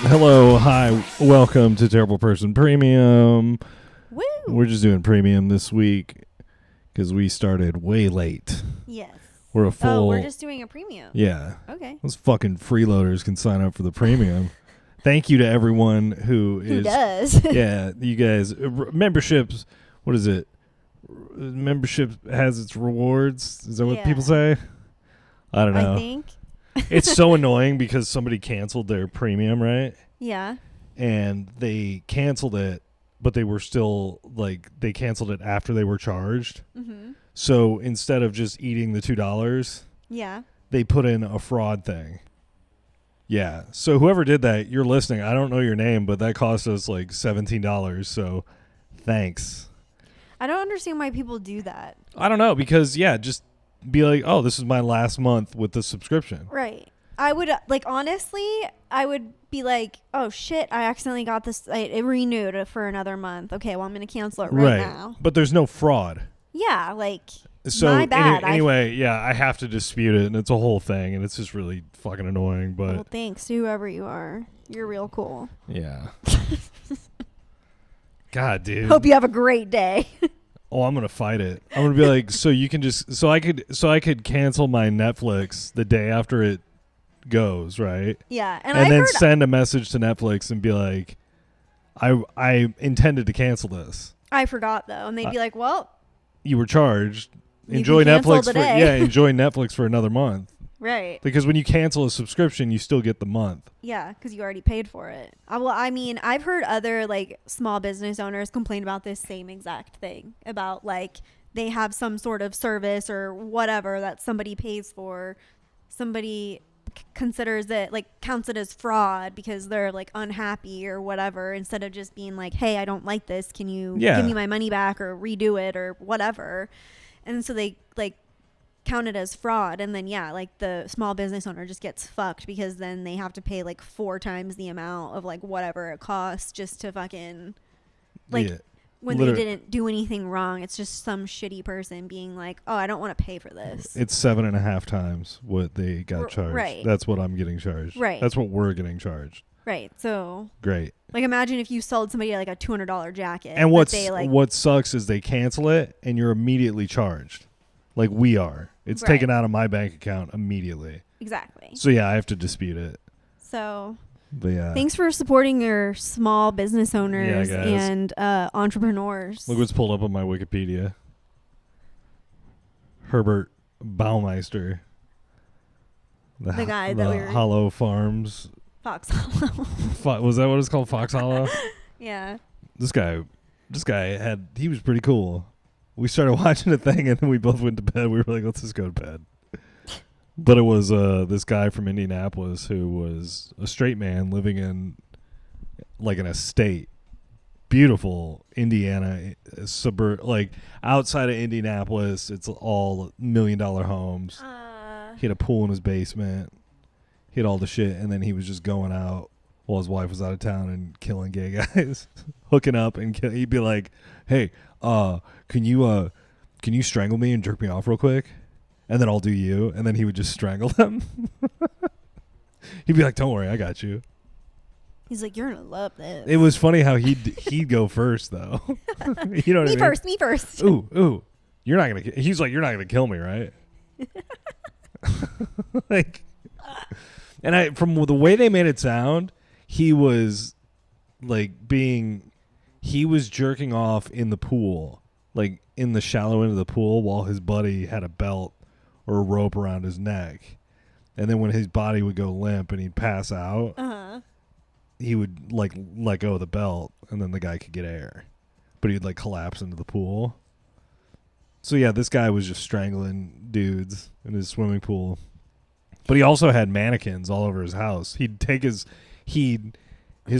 Hello, hi, welcome to Terrible Person Premium. Woo! We're just doing premium this week because we started way late. Yes. We're a full. Oh, we're just doing a premium. Yeah. Okay. Those fucking freeloaders can sign up for the premium. Thank you to everyone who does. Yeah, you guys. Memberships. What is it? Membership has its rewards. Is that what people say? I don't know. I think. It's so annoying because somebody canceled their premium, right? Yeah. And they canceled it, but they were still they canceled it after they were charged. Mm-hmm. So instead of just eating the $2, yeah, they put in a fraud thing. Yeah. So whoever did that, you're listening. I don't know your name, but that cost us like $17. So thanks. I don't understand why people do that. I don't know because just be like, oh, this is my last month with the subscription. Right. I would honestly, I would be like, oh shit, I accidentally got this. It renewed for another month. Okay, well I'm gonna cancel it right now. But there's no fraud. Yeah, so my bad. Anyway, I have to dispute it, and it's a whole thing, and it's just really fucking annoying. But well, thanks to whoever you are. You're real cool. Yeah. God, dude. Hope you have a great day. Oh, I'm gonna fight it. I'm gonna be like, so you can just so I could cancel my Netflix the day after it goes, right? Yeah, and then send a message to Netflix and be like, I intended to cancel this. I forgot though, and they'd be like, well, you were charged. You enjoy Netflix today. enjoy Netflix for another month. Right. Because when you cancel a subscription, you still get the month. Yeah, because you already paid for it. Well, I mean, I've heard other small business owners complain about this same exact thing about they have some sort of service or whatever that somebody pays for. Somebody considers it counts it as fraud because they're unhappy or whatever, instead of just being like, hey, I don't like this. Can you give me my money back or redo it or whatever? And so they counted as fraud, and then the small business owner just gets fucked because then they have to pay 4 times the amount of whatever it costs just to fucking when they didn't do anything wrong. It's just some shitty person being like, oh, I don't want to pay for this. It's 7.5 times what they got charged. Right. That's what I'm getting charged. Right. That's what we're getting charged. Right. So great. Imagine if you sold somebody a $200 jacket, and what sucks is they cancel it and you're immediately charged. Like we are. It's taken out of my bank account immediately. Exactly. So I have to dispute it. So but thanks for supporting your small business owners and entrepreneurs. Look what's pulled up on my Wikipedia. Herbert Baumeister. The guy that we were... Hollow Farms. Fox Hollow. Was that what it's called? Fox Hollow? Yeah. This guy he was pretty cool. We started watching a thing and then we both went to bed. We were like, let's just go to bed. But it was this guy from Indianapolis who was a straight man living in an estate. Beautiful Indiana suburb, outside of Indianapolis. It's all $1 million homes. He had a pool in his basement. He had all the shit, and then he was just going out while his wife was out of town and killing gay guys, hooking up and he'd be like, hey, can you strangle me and jerk me off real quick? And then I'll do you. And then he would just strangle them. He'd be like, don't worry, I got you. He's like, you're going to love this. It was funny how he'd go first, though. You know what I mean? Me first. Ooh. You're not going to, he's like, you're not going to kill me, right? And from the way they made it sound, he was he was jerking off in the pool, in the shallow end of the pool, while his buddy had a belt or a rope around his neck. And then when his body would go limp and he'd pass out, he would let go of the belt, and then the guy could get air. But he'd collapse into the pool. So this guy was just strangling dudes in his swimming pool. But he also had mannequins all over his house. He'd take his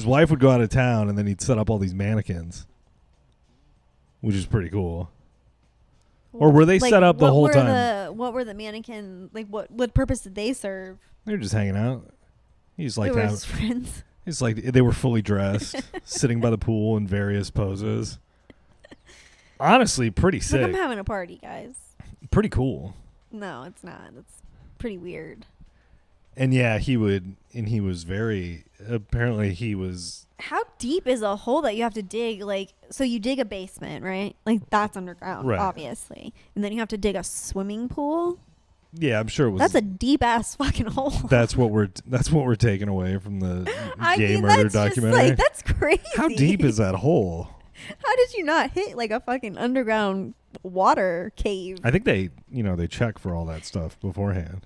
wife would go out of town, and then he'd set up all these mannequins, which is pretty cool. Or were they set up the whole time? What were the mannequin, what purpose did they serve? They were just hanging out. He's they were his friends. It's they were fully dressed, sitting by the pool in various poses. Honestly, pretty sick. I'm having a party, guys. Pretty cool. No, it's not. It's pretty weird. And yeah, he would, and he was very, apparently he was. How deep is a hole that you have to dig? Like, so you dig a basement, right? Like, that's underground, Right. obviously. And then you have to dig a swimming pool. Yeah, I'm sure it was. That's a deep ass fucking hole. That's what we're taking away from the gay mean, murder that's just, documentary. like, that's crazy. How deep is that hole? How did you not hit like a fucking underground water cave? I think they check for all that stuff beforehand.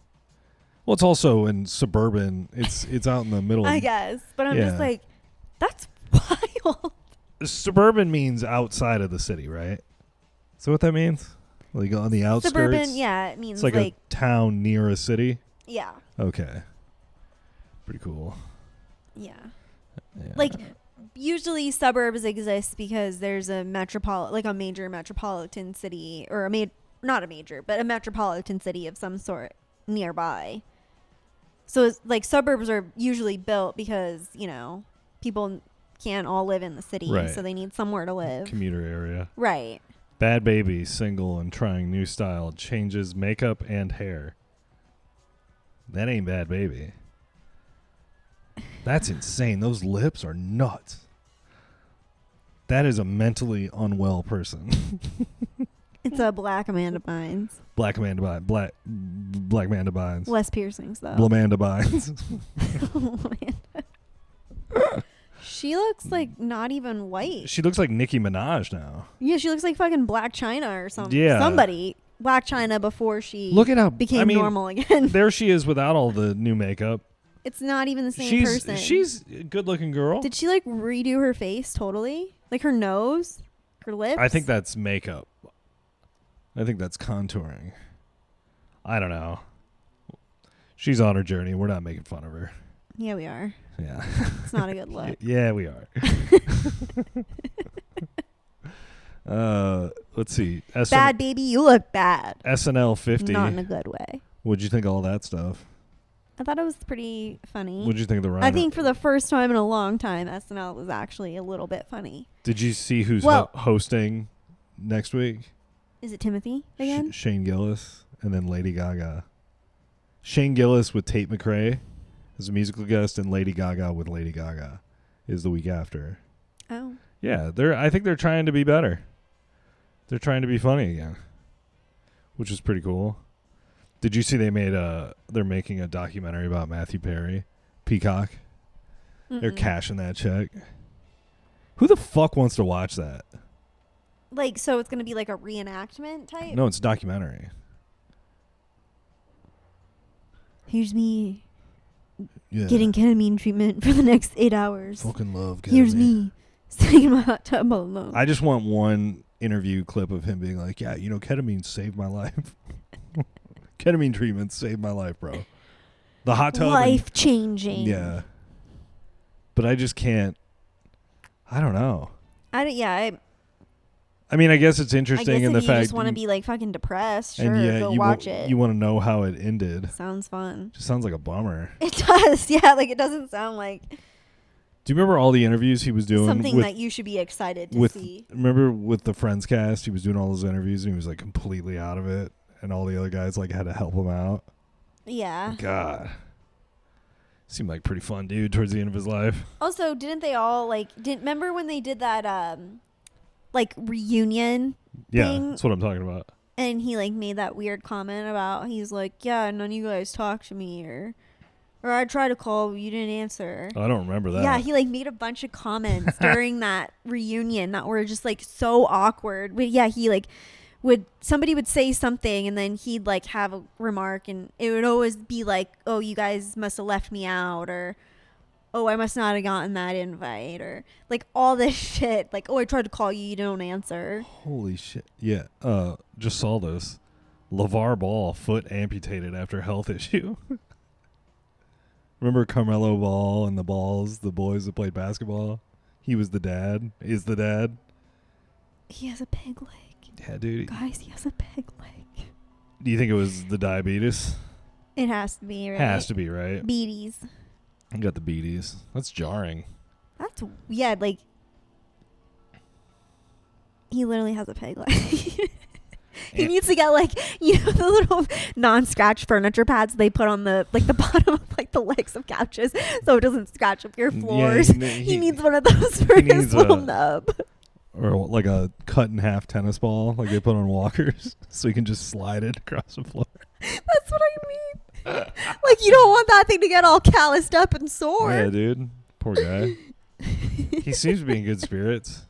Well, it's also in suburban. It's out in the middle. I guess, but I'm Yeah. just like, that's wild. Suburban means outside of the city, right? So what that means? Like on the outskirts? Suburban, yeah, it means It's like a town near a city? yeah, Okay. Pretty cool. yeah. Yeah. Like, usually suburbs exist because there's a major metropolitan city, or not a major, but a metropolitan city of some sort nearby. So it's like suburbs are usually built because, people can't all live in the city, Right. so they need somewhere to live. Commuter area. Right. Bad baby, single and trying new style, changes makeup and hair. That ain't Bad Baby. That's insane. Those lips are nuts. That is a mentally unwell person. It's a black Amanda Bynes. Black Amanda Bynes. Less piercings, though. Blamanda Bynes. She looks like not even white. She looks like Nicki Minaj now. Yeah, she looks like fucking Black China or something. Yeah. Somebody. Black China before she Look at how became normal again. There she is without all the new makeup. It's not even the same person. She's a good-looking girl. Did she like redo her face totally? Like her nose? Her lips? I think that's makeup. I think that's contouring. I don't know. She's on her journey. We're not making fun of her. Yeah, we are. Yeah. It's not a good look. Yeah, we are. Let's see. Bad baby, you look bad. SNL 50. Not in a good way. What'd you think of all that stuff? I thought it was pretty funny. What'd you think of the run? I think for the first time in a long time, SNL was actually a little bit funny. Did you see who's hosting next week? Is it Timothy again? Shane Gillis and then Lady Gaga. Shane Gillis with Tate McRae as a musical guest, and Lady Gaga with Lady Gaga is the week after. Oh. Yeah, I think they're trying to be better. They're trying to be funny again, which is pretty cool. Did you see they're making a documentary about Matthew Perry, Peacock? They're cashing that check. Who the fuck wants to watch that? Like, so it's going to be like a reenactment type? No, it's a documentary. Here's me Yeah. getting ketamine treatment for the next 8 hours. Fucking love ketamine. Here's me sitting in my hot tub all alone. I just want one interview clip of him being like, yeah, ketamine saved my life. Ketamine treatment saved my life, bro. The hot tub. Life changing. Yeah. But I just can't. I don't know. I mean, I guess it's guess interesting in if the fact you just want to be like fucking depressed, sure, and go watch it. You want to know how it ended. Sounds fun. Just sounds like a bummer. It does, yeah. Like, it doesn't sound like Do you remember all the interviews he was doing? something that you should be excited to see. Remember with the Friends cast, he was doing all those interviews and he was like completely out of it, and all the other guys like had to help him out. Yeah. God. Seemed like pretty fun dude towards the end of his life. Also, didn't they all remember when they did that reunion Yeah, thing? that's what I'm talking about. And he made that weird comment about, he's like, yeah, none of you guys talk to me, or I tried to call, you didn't answer. Oh, I don't remember that. Yeah, he made a bunch of comments during that reunion that were just so awkward. But yeah, he somebody would say something and then he'd have a remark, and it would always be oh, you guys must have left me out, or oh, I must not have gotten that invite, or all this shit. Oh, I tried to call you, you don't answer. Holy shit. Yeah. Just saw this. LeVar Ball, foot amputated after health issue. Remember Carmelo Ball and the boys that played basketball? He was the dad. Is the dad. He has a peg leg. Yeah, dude. Guys, he has a peg leg. Do you think it was the diabetes? It has to be, right? Has to be, right? Beaties. I got the beaties. That's jarring. That's, yeah, he literally has a peg leg. He needs to get like, the little non-scratch furniture pads they put on the bottom of like the legs of couches so it doesn't scratch up your floors. He needs one of those for his little nub. Or like a cut in half tennis ball like they put on walkers so you can just slide it across the floor. That's what I mean. Like you don't want that thing to get all calloused up and sore. Yeah, dude. Poor guy. He seems to be in good spirits.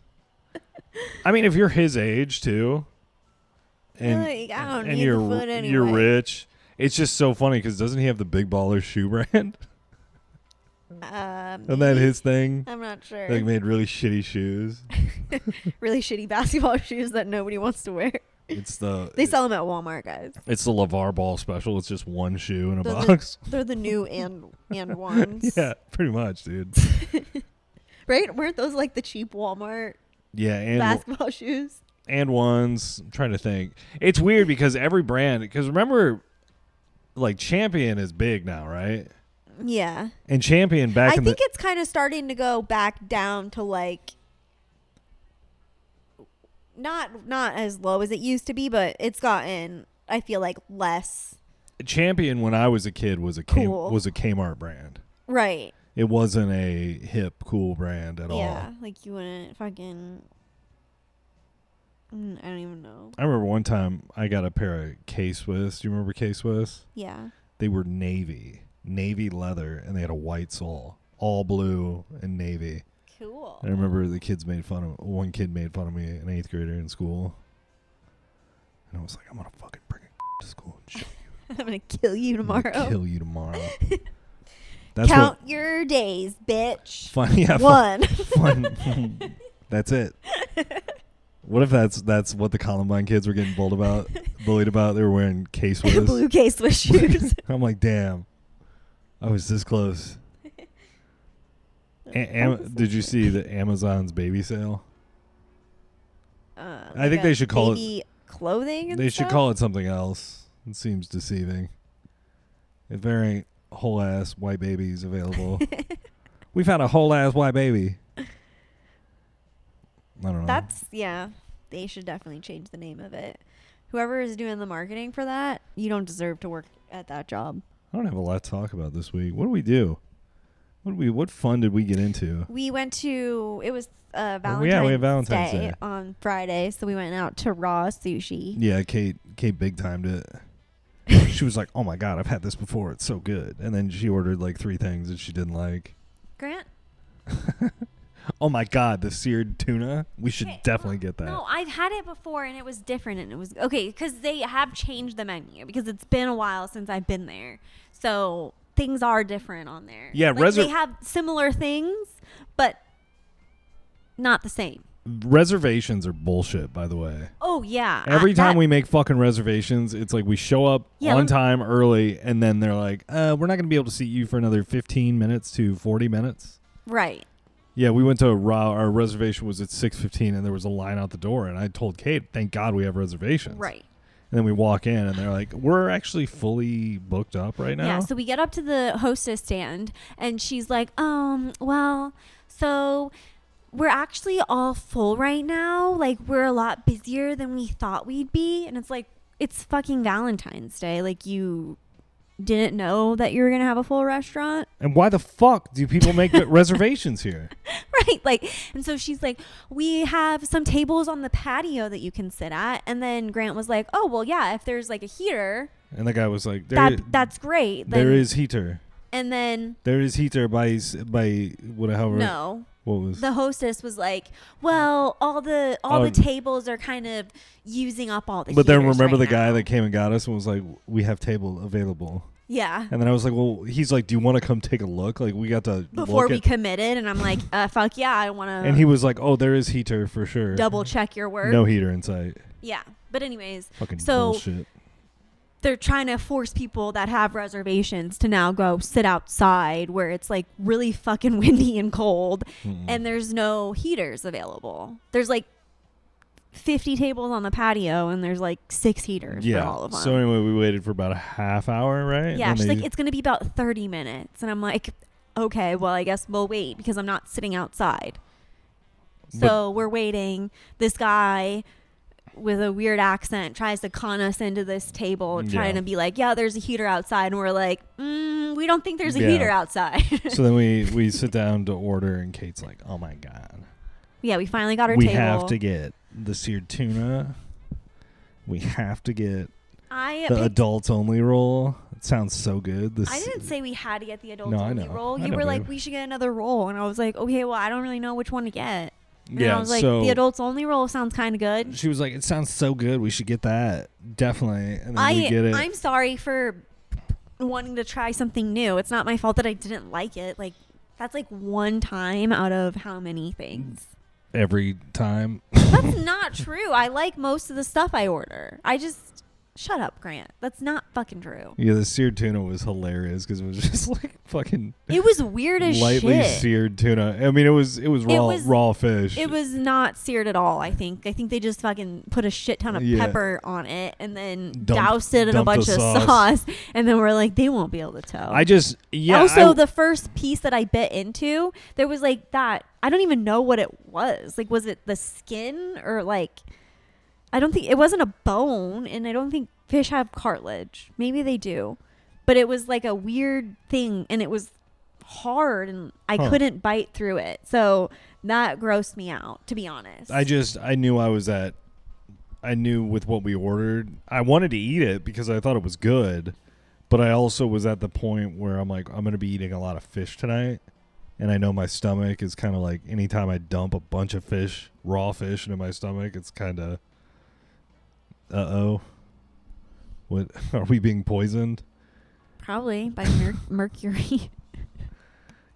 I mean, if you're his age too, and you're rich, it's just so funny because doesn't he have the Big Baller shoe brand? Isn't that his thing? I'm not sure. Like made really shitty shoes. Really shitty basketball shoes that nobody wants to wear. They sell them at Walmart, guys. It's the LeVar Ball special. It's just one shoe in a box. They're the new and ones. Yeah, pretty much, dude. Right? Weren't those like the cheap Walmart basketball shoes? And ones. I'm trying to think. It's weird because every brand, because remember, like Champion is big now, right? Yeah. And Champion I think it's kind of starting to go back down to like not as low as it used to be, but it's gotten, I feel like, less. Champion when I was a kid was a Kmart brand. Right. It wasn't a hip, cool brand at all. Yeah, like you wouldn't fucking... I don't even know. I remember one time I got a pair of K-Swiss. Do you remember K-Swiss? Yeah. They were navy leather, and they had a white sole. All blue and navy. Cool. I remember one kid made fun of me, an 8th grader in school. And I was like, I'm going to fucking bring it to school and show you. I'm going to kill you tomorrow. Count your days, bitch. Fun, yeah, one. Fun. That's it. What if that's what the Columbine kids were getting bullied about? They were wearing K-Swiss. Blue K-Swiss shoes. I'm like, damn. I was this close. Did you see the Amazon's baby sale? I think they should call it clothing. They should call it something else. It seems deceiving. If there ain't whole ass white babies available, we found a whole ass white baby. I don't know. They should definitely change the name of it. Whoever is doing the marketing for that, you don't deserve to work at that job. I don't have a lot to talk about this week. What do we do? What fun did we get into? We went to, it was Valentine's, we had Valentine's Day on Friday, so we went out to Raw Sushi. Yeah, Kate big timed it. She was like, "Oh my god, I've had this before. It's so good." And then she ordered like 3 things that she didn't like. Grant? Oh my god, the seared tuna. We should definitely get that. No, I've had it before and it was different and it was okay because they have changed the menu because it's been a while since I've been there. So things are different on there. Yeah, they have similar things, but not the same. Reservations are bullshit, by the way. Oh, yeah. Every time we make fucking reservations, it's like we show up on time early, and then they're like, we're not going to be able to seat you for another 15 minutes to 40 minutes. Right. Yeah, we went to our reservation was at 6:15, and there was a line out the door, and I told Kate, thank God we have reservations. Right. And then we walk in, and they're like, we're actually fully booked up right now. Yeah, so we get up to the hostess stand, and she's like, well, so we're actually all full right now. Like, we're a lot busier than we thought we'd be. And it's like, it's fucking Valentine's Day. Like, you didn't know that you were going to have a full restaurant. And why the fuck do people make reservations here? Right. Like, and so she's like, we have some tables on the patio that you can sit at. And then Grant was like, oh, well, yeah, if there's like a heater. And the guy was like, that's great. Then, there is heater. And then there is heater by whatever. No. What was the hostess was like, well, all the tables are kind of using up all the. But then remember right the now. guy that came and got us and was like, we have table available. Yeah. And then I was like, well, he's like, do you want to come take a look? Like, we got to before we committed, and I'm like, fuck yeah, I want to. And he was like, oh, there is heater for sure. Double check your word. No heater in sight. Yeah, but anyways, fucking so bullshit. They're trying to force people that have reservations to now go sit outside where it's like really fucking windy and cold, and there's no heaters available. There's like 50 tables on the patio, and there's like 6 heaters for all of them. So anyway, we waited for about a half hour, right? Yeah, she's like, it's going to be about 30 minutes. And I'm like, okay, well, I guess we'll wait because I'm not sitting outside. So we're waiting. This guy with a weird accent tries to con us into this table, trying to be like, yeah, there's a heater outside, and we're like, we don't think there's a heater outside. So then we sit down to order, and Kate's like, oh my god. Yeah, we finally got our we table. We have to get the seared tuna. We have to get the adults only roll. It sounds so good. I didn't say we had to get the adults only roll. You were like, we should get another roll. And I was like, okay, well, I don't really know which one to get. And I was like, the adults only roll sounds kind of good. She was like, it sounds so good. We should get that. Definitely. And then we get it. I'm sorry for wanting to try something new. It's not my fault that I didn't like it. Like, that's like one time out of how many things? Every time. That's not true. I like most of the stuff I order. Shut up, Grant. That's not fucking true. Yeah, the seared tuna was hilarious because it was just like fucking. It was weird as lightly shit. Seared tuna. I mean, it was raw fish. It was not seared at all. I think they just fucking put a shit ton of pepper on it and then doused it in a bunch of sauce. And then we're like, they won't be able to tell. Also, the first piece that I bit into, there was like that. I don't even know what it was. Like, was it the skin or like? I don't think it wasn't a bone, and I don't think fish have cartilage. Maybe they do, but it was like a weird thing, and it was hard, and I couldn't bite through it. So that grossed me out, to be honest. I knew with what we ordered, I wanted to eat it because I thought it was good, but I also was at the point where I'm like, I'm going to be eating a lot of fish tonight, and I know my stomach is kind of like, anytime I dump a bunch of fish, raw fish into my stomach, it's kind of. What are we being poisoned? Probably by mercury.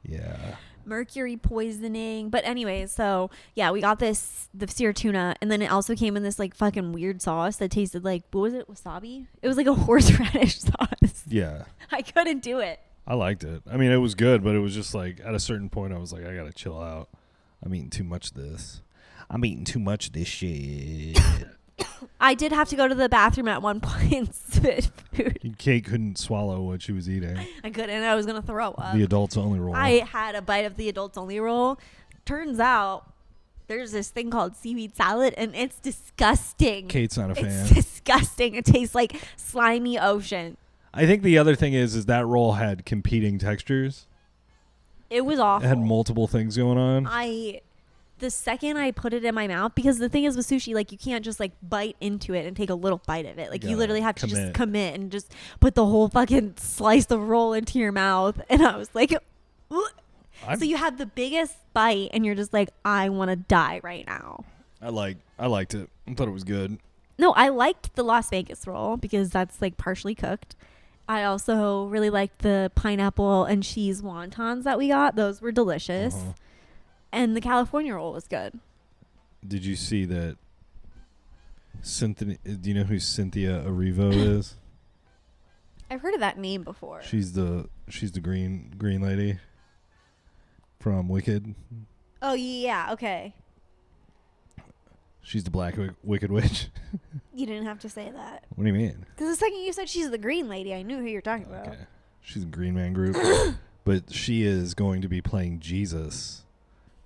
Yeah. Mercury poisoning. But anyway, so yeah, we got the seared tuna, and then it also came in this like fucking weird sauce that tasted like, what was it? Wasabi? It was like a horseradish sauce. Yeah. I couldn't do it. I liked it. I mean, it was good, but it was just like at a certain point I was like, I gotta chill out. I'm eating too much of this. I'm eating too much of this shit. I did have to go to the bathroom at one point and spit food. Kate couldn't swallow what she was eating. I couldn't. I was going to throw up. The adults only roll. I had a bite of the adults only roll. Turns out there's this thing called seaweed salad, and it's disgusting. Kate's not a fan. It's disgusting. It tastes like slimy ocean. I think the other thing is that roll had competing textures. It was awful. It had multiple things going on. The second I put it in my mouth, because the thing is with sushi, like you can't just like bite into it and take a little bite of it. Like you literally have to just commit and just put the whole fucking slice of roll into your mouth. And I was like, so you have the biggest bite and you're just like, I want to die right now. I liked it. I thought it was good. No, I liked the Las Vegas roll because that's like partially cooked. I also really liked the pineapple and cheese wontons that we got. Those were delicious. Uh-huh. And the California roll was good. Did you see that? Do you know who Cynthia Erivo is? I've heard of that name before. She's the green lady from Wicked. Oh yeah, okay. She's the black Wicked Witch. You didn't have to say that. What do you mean? Because the second you said she's the green lady, I knew who you're talking about. Okay. She's a Green Man group. But she is going to be playing Jesus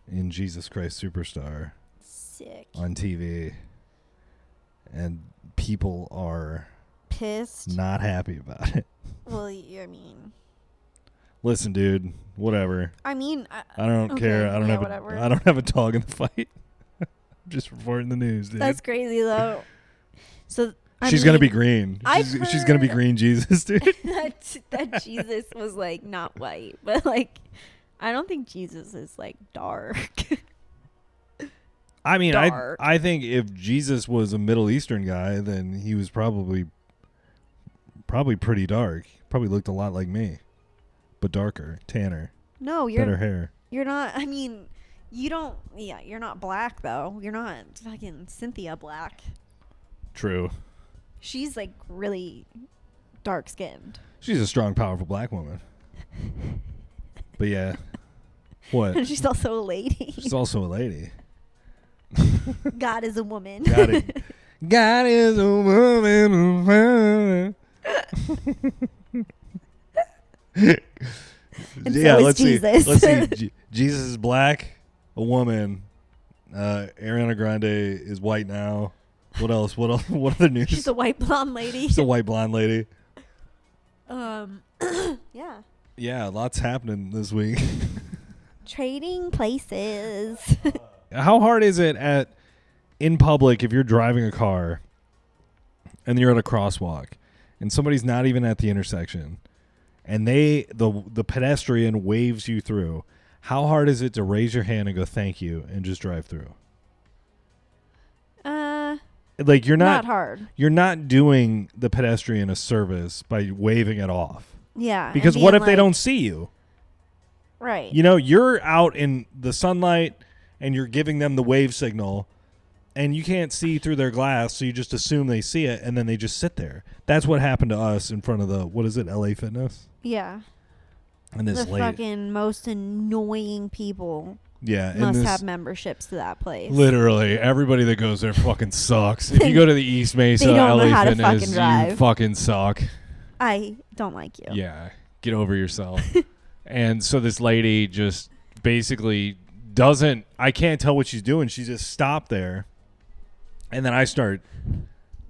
in Jesus Christ Superstar. Sick. On TV. And people are pissed. Not happy about it. Well, I mean. Listen, dude. Whatever. I mean. I don't care. I don't have a dog in the fight. I'm just reporting the news, dude. That's crazy, though. So she's gonna be green. She's gonna be green Jesus, dude. that Jesus was like not white, but like I don't think Jesus is like dark. I mean, I think if Jesus was a Middle Eastern guy, then he was probably pretty dark. Probably looked a lot like me, but darker, tanner. No, you're better hair. You're not. I mean, you don't. Yeah, you're not black though. You're not fucking Cynthia Black. True. She's like really dark skinned. She's a strong, powerful black woman. But yeah. What? And she's also a lady. She's also a lady. God is a woman. God is a woman. And yeah, so let's Jesus. See. Let's see. Jesus is black, a woman. Ariana Grande is white now. What else? What else? What other news? She's a white blonde lady. She's a white blonde lady. Yeah. Yeah, lots happening this week. Trading places. How hard is it in public if you're driving a car and you're at a crosswalk and somebody's not even at the intersection and the pedestrian waves you through? How hard is it to raise your hand and go thank you and just drive through? Like you're not hard. You're not doing the pedestrian a service by waving it off. Yeah. Because what if they don't see you? Right. You know, you're out in the sunlight and you're giving them the wave signal and you can't see through their glass, so you just assume they see it and then they just sit there. That's what happened to us in front of the, what is it, LA Fitness? Yeah. And this the lady, fucking most annoying people yeah, must have memberships to that place. Literally, everybody that goes there fucking sucks. If you go to the East Mesa They don't know LA how to Fitness, fucking drive. you fucking suck. I don't like you. Yeah, get over yourself. And so this lady just basically doesn't, I can't tell what she's doing. She just stopped there. And then I start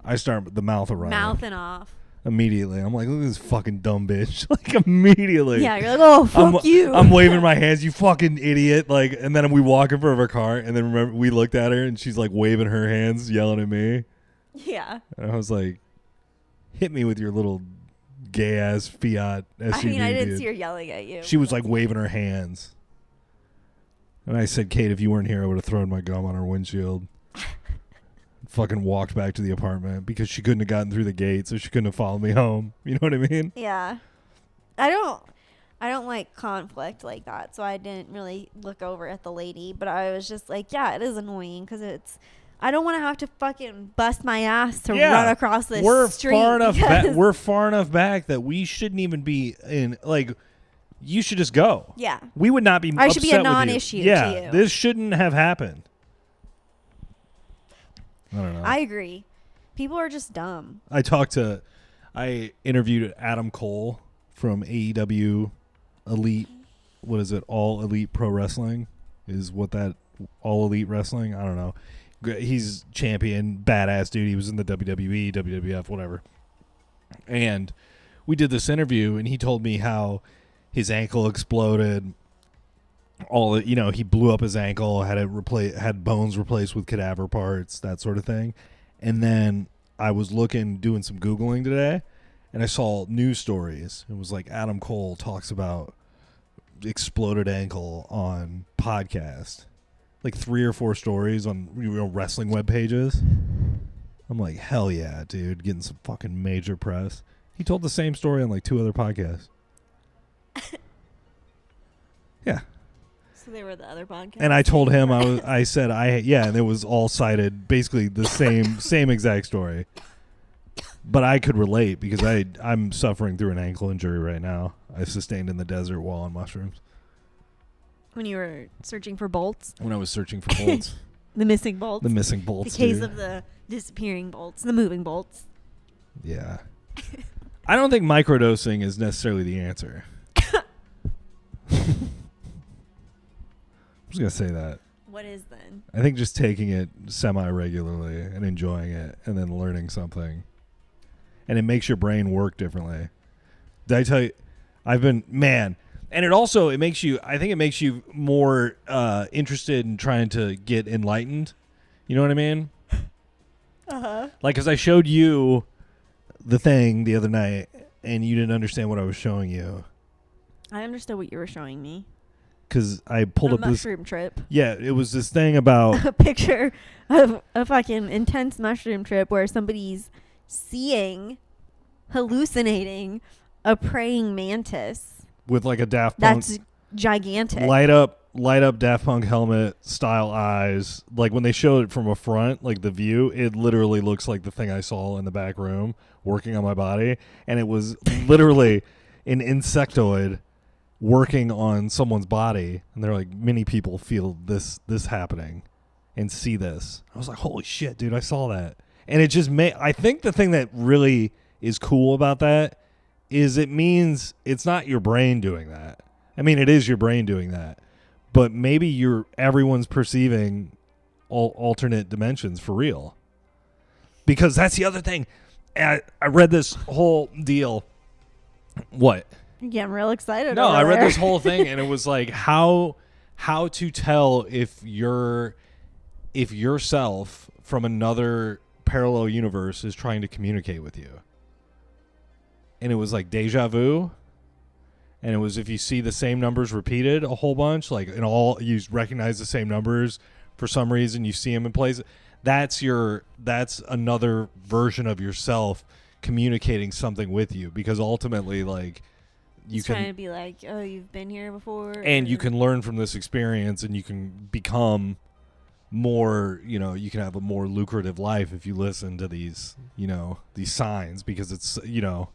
the mouth around. Mouthing off. Immediately. I'm like, look at this fucking dumb bitch. Like, immediately. Yeah, you're like, oh, fuck you. I'm waving my hands, you fucking idiot. Like, and then we walk in front of her car, and then remember, we looked at her, and she's like waving her hands, yelling at me. Yeah. And I was like, hit me with your little gay-ass Fiat SUV, I mean, I didn't dude. see her yelling at you. She was like waving her hands. And I said, Kate, if you weren't here, I would have thrown my gum on her windshield. Fucking walked back to the apartment because she couldn't have gotten through the gate, so she couldn't have followed me home. You know what I mean? Yeah. I don't like conflict like that, so I didn't really look over at the lady, but I was just like, yeah, it is annoying because I don't want to have to fucking bust my ass to run across this street. We're far enough back that we shouldn't even be in, like, you should just go. Yeah. We would not be I should be a upset with you. non-issue to Yeah, you. this shouldn't have happened. I don't know. I agree. People are just dumb. I interviewed Adam Cole from AEW Elite. What is it? All Elite Pro Wrestling is what that All Elite Wrestling. I don't know. He's champion, badass dude. He was in the WWE, WWF, whatever. And we did this interview, and he told me how his ankle exploded. He blew up his ankle, had bones replaced with cadaver parts, that sort of thing. And then I was doing some Googling today, and I saw news stories. It was like Adam Cole talks about exploded ankle on podcast, like 3 or 4 stories on wrestling web pages. I'm like, hell yeah, dude, getting some fucking major press. He told the same story on like 2 other podcasts. Yeah. So they were the other podcasts. And I told him, and it was all cited, basically the same exact story. But I could relate because I'm suffering through an ankle injury right now. I sustained in the desert while on mushrooms. When you were searching for bolts? When I was searching for bolts. The missing bolts? The missing bolts, the case dude. of the disappearing bolts, the moving bolts. Yeah. I don't think microdosing is necessarily the answer. I'm just going to say that. What is then? I think just taking it semi-regularly and enjoying it and then learning something. And it makes your brain work differently. Did I tell you? And it makes you more interested in trying to get enlightened. You know what I mean? Uh-huh. Like, because I showed you the thing the other night and you didn't understand what I was showing you. I understood what you were showing me. Because I pulled up this mushroom trip. Yeah, it was this thing about a picture of a fucking intense mushroom trip where somebody's hallucinating a praying mantis. With like a Daft Punk. That's gigantic. Light up Daft Punk helmet style eyes. Like when they showed it from a front, like the view, it literally looks like the thing I saw in the back room working on my body. And it was literally an insectoid working on someone's body, and they're like, many people feel this happening and see this. I was like, holy shit, dude, I saw that. And it just I think the thing that really is cool about that is it means it's not your brain doing that. I mean, it is your brain doing that, but maybe everyone's perceiving alternate dimensions for real. because that's the other thing. I read this whole deal. What? You're getting real excited. No, over I read there. this whole thing, and it was like how to tell if yourself from another parallel universe is trying to communicate with you. And it was like deja vu. And it was if you see the same numbers repeated a whole bunch, like in all, you recognize the same numbers for some reason, you see them in places. That's another version of yourself communicating something with you, because ultimately, like, you can trying to be like, oh, you've been here before, and you can learn from this experience, and you can become more, you can have a more lucrative life if you listen to these signs, because it's, I don't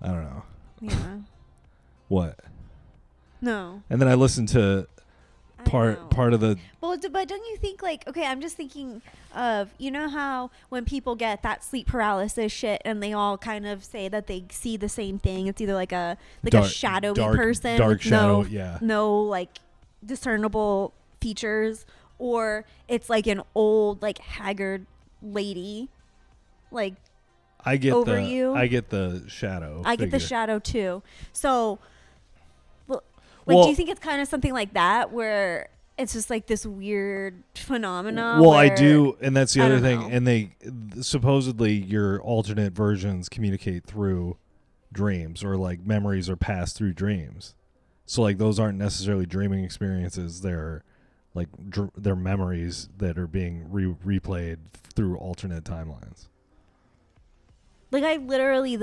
know. Yeah. What? No. And then I listened to part of the. Well, but don't you think, like, okay, I'm just thinking of, how when people get that sleep paralysis shit and they all kind of say that they see the same thing. It's either like a shadowy person, dark with shadow, no like discernible features, or it's like an old, like, haggard lady, like, I get over the you. I get the shadow. I get the shadow too. So, do you think it's kind of something like that, where it's just like this weird phenomenon? Well, I do, and that's the other thing. know. And they supposedly your alternate versions communicate through dreams, or like memories are passed through dreams. So like those aren't necessarily dreaming experiences; they're like they're memories that are being replayed through alternate timelines. Like, I literally,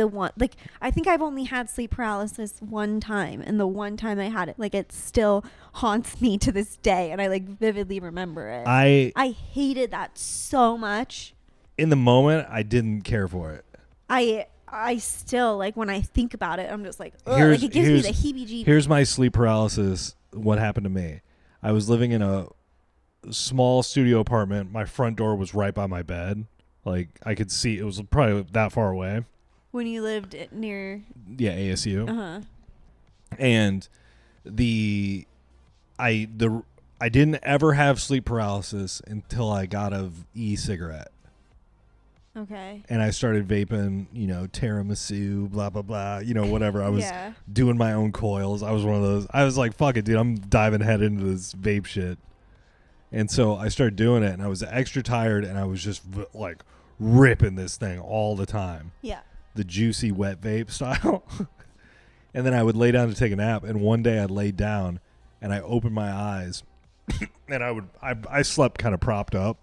I think I've only had sleep paralysis one time, and the one time I had it, like, it still haunts me to this day, and I, like, vividly remember it. I hated that so much. In the moment, I didn't care for it. I still, like, when I think about it, I'm just like, ugh, like, it gives me the heebie-jeebies. Here's my sleep paralysis. What happened to me? I was living in a small studio apartment. My front door was right by my bed. Like, I could see, it was probably that far away. When you lived near... Yeah, ASU. Uh-huh. And I didn't ever have sleep paralysis until I got an e-cigarette. Okay. And I started vaping, tiramisu, blah, blah, blah, whatever. I was Yeah. doing my own coils. I was one of those. I was like, fuck it, dude. I'm diving head into this vape shit. And so I started doing it, and I was extra tired, and I was just like ripping this thing all the time. Yeah. The juicy wet vape style. And then I would lay down to take a nap, and one day I laid down and I opened my eyes and I slept kind of propped up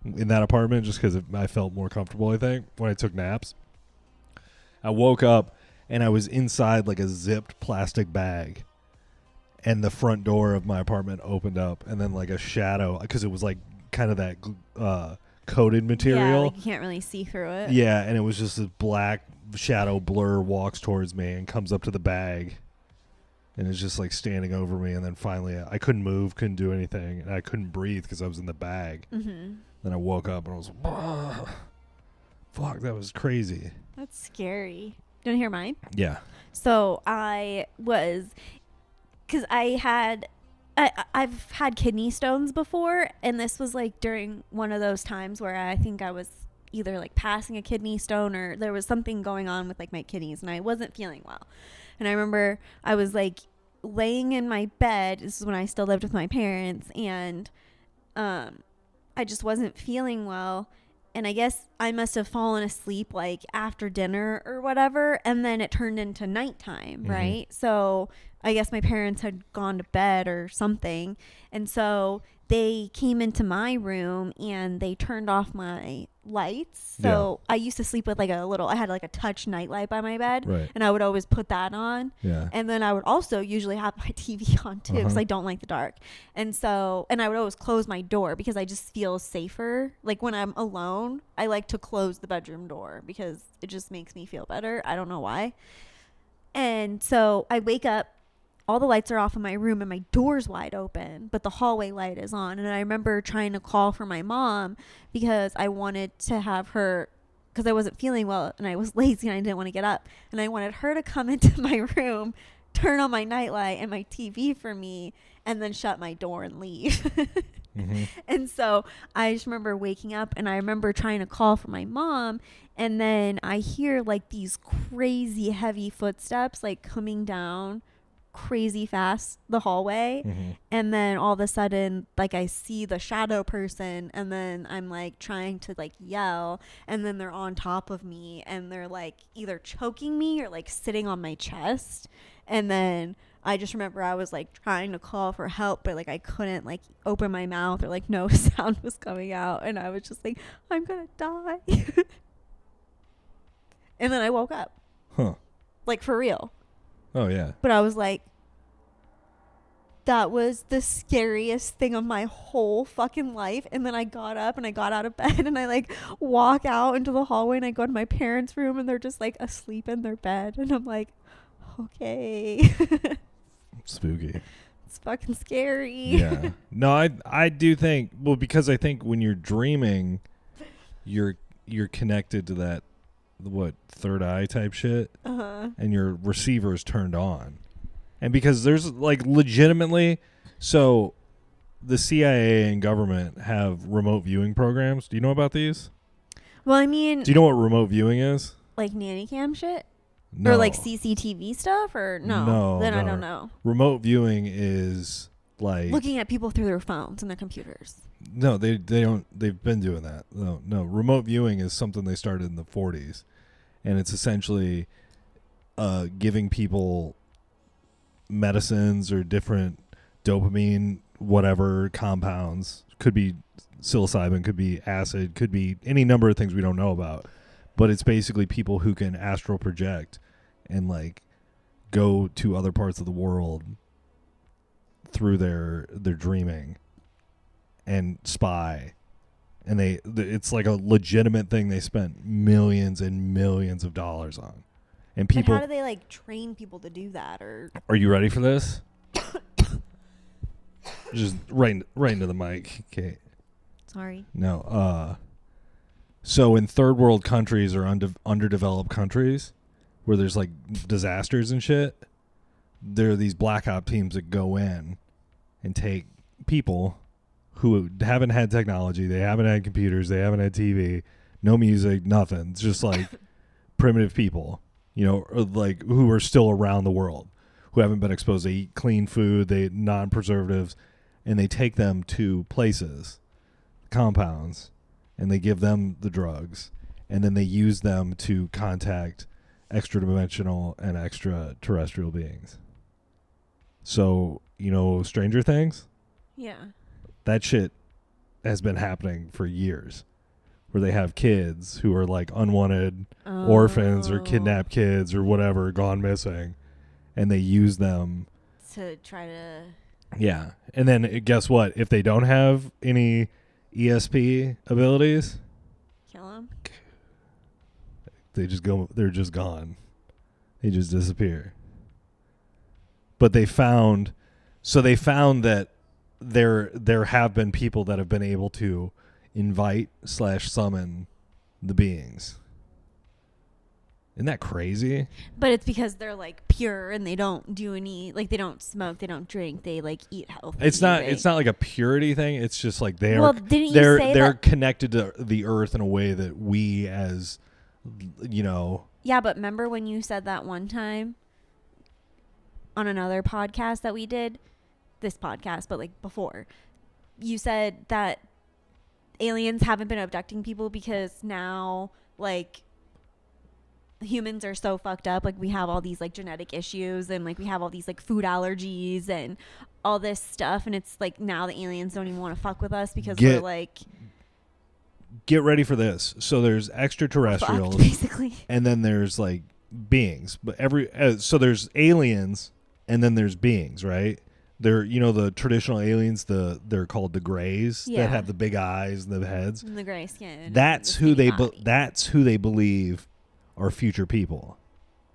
in that apartment just because I felt more comfortable, I think, when I took naps. I woke up and I was inside like a zipped plastic bag, and the front door of my apartment opened up, and then like a shadow, because it was like kind of that coated material. Yeah, like you can't really see through it. Yeah, and it was just this black shadow blur walks towards me and comes up to the bag, and it's just like standing over me. And then finally I couldn't move, couldn't do anything, and I couldn't breathe because I was in the bag. Mm-hmm. Then I woke up and I was like, fuck, that was crazy. That's scary. Do you want to hear mine? Yeah. So because I've had kidney stones before, and this was like during one of those times where I think I was either like passing a kidney stone, or there was something going on with like my kidneys, and I wasn't feeling well. And I remember I was like laying in my bed. This is when I still lived with my parents, and I just wasn't feeling well. And I guess I must have fallen asleep like after dinner or whatever. And then it turned into nighttime, Mm-hmm. right? So I guess my parents had gone to bed or something. And so they came into my room and they turned off my lights. So I used to sleep with I had like a touch nightlight by my bed. Right. And I would always put that on. Yeah. And then I would also usually have my TV on too, because I don't like the dark. And I would always close my door because I just feel safer. Like when I'm alone, I like to close the bedroom door because it just makes me feel better. I don't know why. And so I wake up, all the lights are off in my room and my door's wide open, but the hallway light is on. And I remember trying to call for my mom because I wanted to have her, because I wasn't feeling well and I was lazy and I didn't want to get up. And I wanted her to come into my room, turn on my nightlight and my TV for me, and then shut my door and leave. Mm-hmm. And so I just remember waking up and I remember trying to call for my mom. And then I hear like these crazy heavy footsteps like coming down crazy fast the hallway. Mm-hmm. And then all of a sudden, like I see the shadow person and then I'm like trying to like yell. And then they're on top of me and they're like either choking me or like sitting on my chest. And then I just remember I was like trying to call for help, but like I couldn't like open my mouth or like no sound was coming out. And I was just like, I'm gonna die. And then I woke up. Huh. Like for real. Oh, yeah. But I was like, that was the scariest thing of my whole fucking life. And then I got up and I got out of bed and I like walk out into the hallway and I go to my parents' room and they're just like asleep in their bed. And I'm like, okay. Spooky. It's fucking scary. Yeah. No, I do think, well, because I think when you're dreaming, you're connected to that, what, third eye type shit, and your receiver is turned on. And because there's like legitimately, so the CIA and government have remote viewing programs. Do you know about these? Well, I mean, Do you know what remote viewing is? like nanny cam shit? No. Or like CCTV stuff? Or no? No, Then I no. don't know. Remote viewing is like Looking at people through their phones and their computers. no, they don't. They've been doing that. No. Remote viewing is something they started in the 40s, and it's essentially giving people medicines or different dopamine, whatever compounds. Could be psilocybin, could be acid, could be any number of things we don't know about. But it's basically people who can astral project and like go to other parts of the world through their dreaming and spy. And it's like a legitimate thing they spent millions and millions of dollars on. And people, But how do they like train people to do that? Or are you ready for this? Just right into the mic, Kate. sorry. No. So in third world countries or underdeveloped countries where there's like disasters and shit, there are these black op teams that go in and take people who haven't had technology, they haven't had computers, they haven't had TV, no music, nothing. It's just like primitive people, you know, or like who are still around the world, who haven't been exposed. They eat clean food, they non-preservatives, and they take them to places, compounds, and they give them the drugs, and then they use them to contact extra-dimensional and extraterrestrial beings. So, you know, Stranger Things? Yeah. That shit has been happening for years, where they have kids who are like unwanted orphans or kidnapped kids or whatever, gone missing, and they use them To try to... Yeah. And then guess what? If they don't have any ESP abilities, Kill them? they're just gone. They just disappear. But they found that there have been people that have been able to invite / summon the beings. Isn't that crazy? But it's because they're like pure and they don't do any, like they don't smoke, they don't drink, they like eat healthy. It's not like a purity thing. It's just like they're that, connected to the earth in a way that we as, you know. Yeah, but remember when you said that one time on another podcast that we did, this podcast, but like before, you said that aliens haven't been abducting people because now like humans are so fucked up, like we have all these like genetic issues and like we have all these like food allergies and all this stuff, and it's like now the aliens don't even want to fuck with us because we're like, get ready for this. So there's extraterrestrials fucked, basically, and then there's like beings, but so there's aliens and then there's beings, right? They're, you know, the traditional aliens, they're called the Greys, that have the big eyes and the heads and the gray skin. That's who they believe are future people.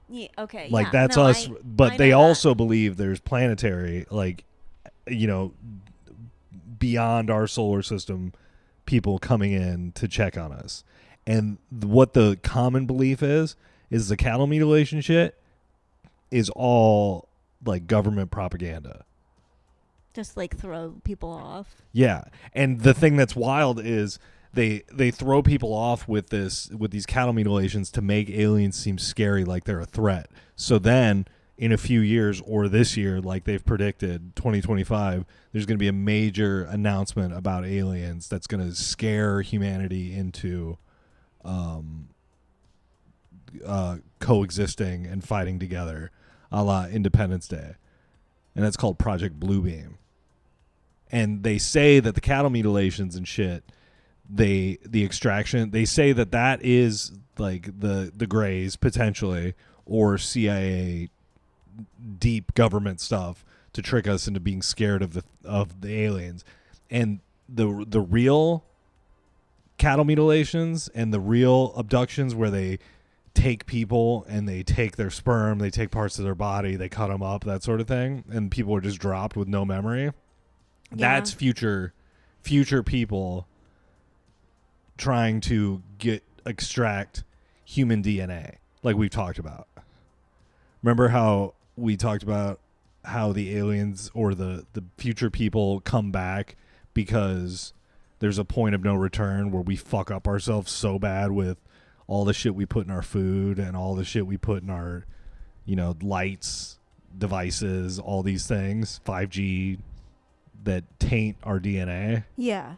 Yeah, okay. Like yeah. that's us, but they also believe there's planetary, like, you know, beyond our solar system, people coming in to check on us. And what the common belief is the cattle mutilation shit is all like government propaganda. Just like throw people off. Yeah, and the thing that's wild is they throw people off with these cattle mutilations to make aliens seem scary, like they're a threat. So then, in a few years or this year, like they've predicted, 2025, there's going to be a major announcement about aliens that's going to scare humanity into coexisting and fighting together, a la Independence Day, and that's called Project Bluebeam. And they say that the cattle mutilations and shit, the extraction, they say that is like the Greys potentially, or CIA deep government stuff to trick us into being scared of the aliens. And the real cattle mutilations and the real abductions where they take people and they take their sperm, they take parts of their body, they cut them up, that sort of thing, and people are just dropped with no memory. Yeah. That's future people trying to extract human DNA, like we've talked about. Remember how we talked about how the aliens or the future people come back because there's a point of no return where we fuck up ourselves so bad with all the shit we put in our food and all the shit we put in our, lights, devices, all these things, 5G, that taint our DNA. Yeah.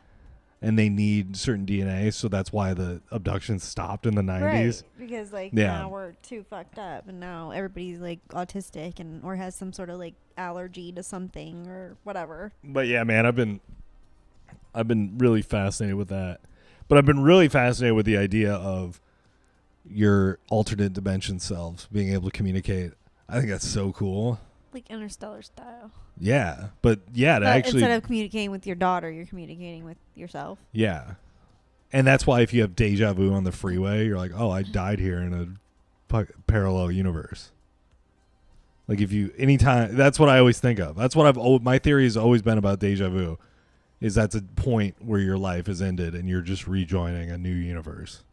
And they need certain DNA, so that's why the abductions stopped in the 90s. Right. Because now we're too fucked up, and now everybody's like autistic or has some sort of like allergy to something or whatever. But yeah, man, I've been really fascinated with that. But I've been really fascinated with the idea of your alternate dimension selves being able to communicate. I think that's so cool. Like Interstellar style. Yeah, but actually, instead of communicating with your daughter, you're communicating with yourself. Yeah, and that's why if you have deja vu on the freeway, you're like, oh, I died here in a parallel universe. Like anytime, that's what I always think of. That's what my theory has always been about deja vu, is that's a point where your life has ended and you're just rejoining a new universe,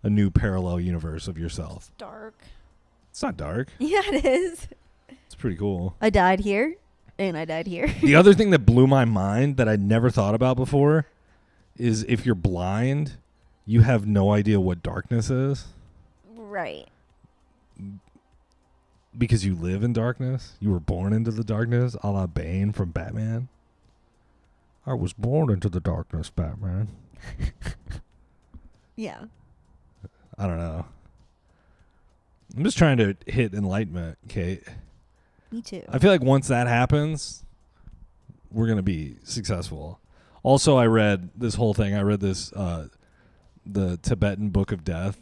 a new parallel universe of yourself. Dark. It's not dark. Yeah, it is. It's pretty cool. I died here. And I died here. The other thing that blew my mind that I'd never thought about before is if you're blind, you have no idea what darkness is. Right. Because you live in darkness. You were born into the darkness, a la Bane from Batman. I was born into the darkness, Batman. Yeah. I don't know. I'm just trying to hit enlightenment, Kate. Me too. I feel like once that happens, we're going to be successful. Also, I read this whole thing. I read this, the Tibetan Book of Death,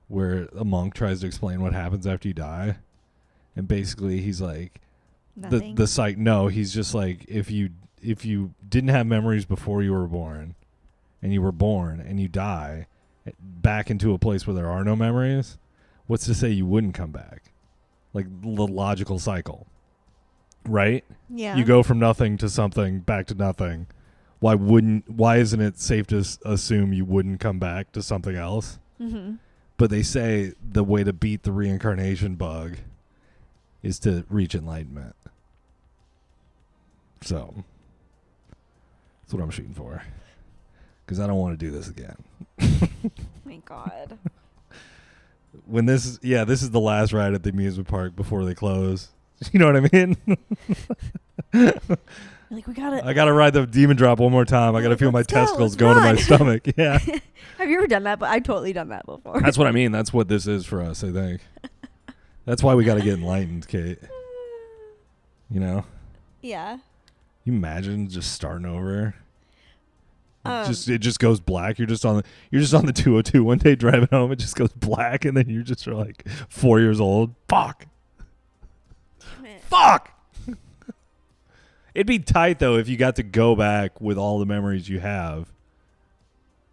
where a monk tries to explain what happens after you die. And basically, he's like, Nothing. He's just like, if you didn't have memories before you were born, and you were born and you die back into a place where there are no memories, what's to say you wouldn't come back? Like the logical cycle, right? Yeah. You go from nothing to something, back to nothing. Why isn't it safe to assume you wouldn't come back to something else? Mm-hmm. But they say the way to beat the reincarnation bug is to reach enlightenment. So that's what I'm shooting for. Because I don't want to do this again. My God. This is the last ride at the amusement park before they close. You know what I mean? Like, I gotta ride the demon drop one more time. I gotta feel my testicles going to my stomach. Yeah. Have you ever done that? But I've totally done that before. That's what I mean. That's what this is for us, I think. That's why we gotta get enlightened, Kate. You know? Yeah. You imagine just starting over? It just goes black. You're just on the 202 one day driving home. It just goes black, and then you just are like 4 years old. Fuck. Damn it. Fuck. It'd be tight though if you got to go back with all the memories you have,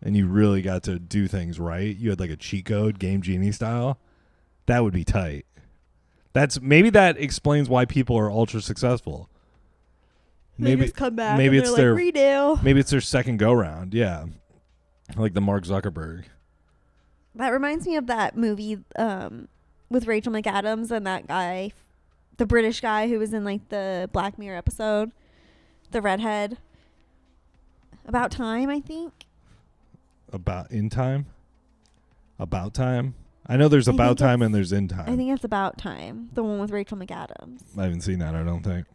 and you really got to do things right. You had like a cheat code, Game Genie style. That would be tight. Maybe that explains why people are ultra successful. They just come back. Maybe and it's they're their like, redo. Maybe it's their second go round. Yeah, like the Mark Zuckerberg. That reminds me of that movie with Rachel McAdams and that guy the British guy who was in like the Black Mirror episode, the redhead. About Time, I think. About In Time? About Time? I know there's About Time and there's In Time. I think it's About Time, the one with Rachel McAdams. I haven't seen that, I don't think.